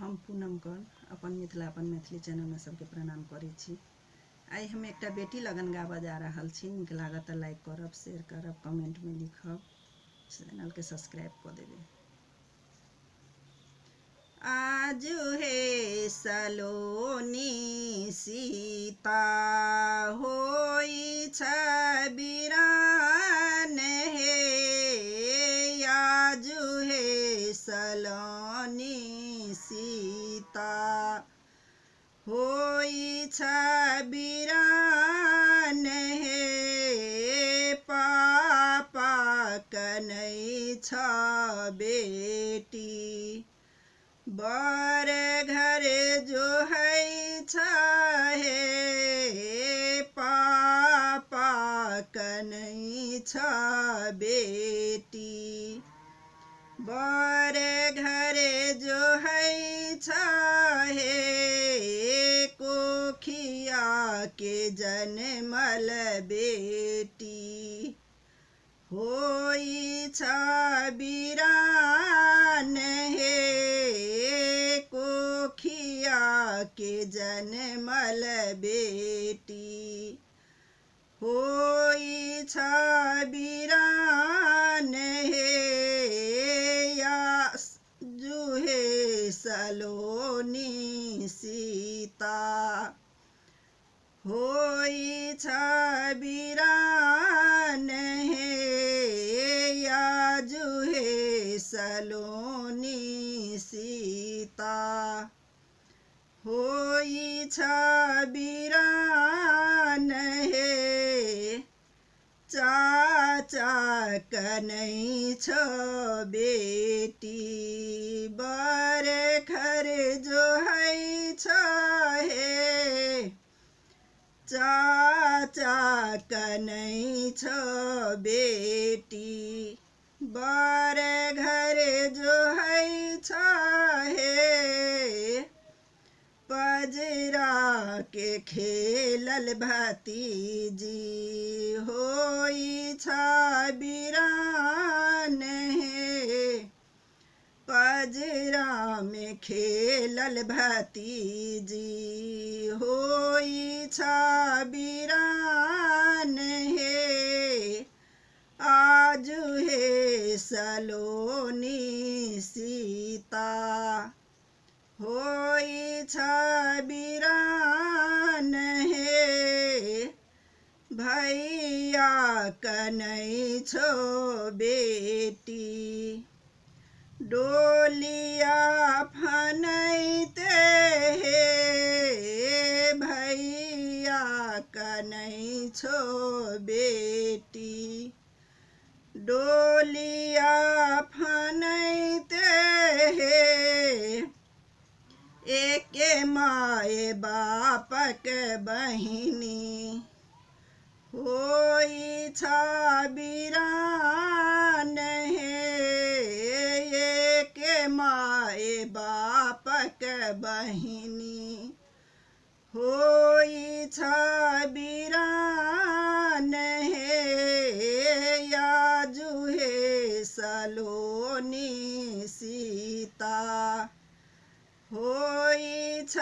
हम पूनम कौर अपन मिथिला अपन मैथिली चैनल में सबके प्रणाम करै छी। आई हम एक बेटी लगन गाबऽ जा रहल छी। नीक लागत तऽ लाइक करब, शेयर करब, कमेंट में लिखब, चैनल के सब्सक्राइब कर देबै। आजु हे सलोनी सीता होई छ बिरान हे, आजु हे सलोनी सीता होई छ बिरान हे, पापा कनै छ बेटी बर घर जो है छ हे, पापा कनै छ बेटी बर घर जो है छ हे, कोखिया के जनमल बेटी होई छ बिरान हे, कोखिया के जनमल बेटी होई छ बिरान हे, आजु हे सलोनी सीता होई छ बिरान हे, आजु हे सलोनी सीता होई छ बिरान हे, चाचा कनै छ बेटी बर घर जो है छ हे, चाचा कनै छ बेटी बर घर जो है छ हे, पजरा के खेलल भतीजी होई छ बिरान हे, पजरा में खेलल भतीजी होई छ बिरान हे, आजु हे सलोनी सीता होई छ बिरान हे, भैया कनै छो बेटी डोलिया फनैते हे, भैया कनै छो बेटी डोलिया फनैते हे, एके माए बापक बहिनी होई छ बिरान हे, एके माए बापक बहिनी होई छ बिरान हे, आजु हे सलोनी सीता होई छ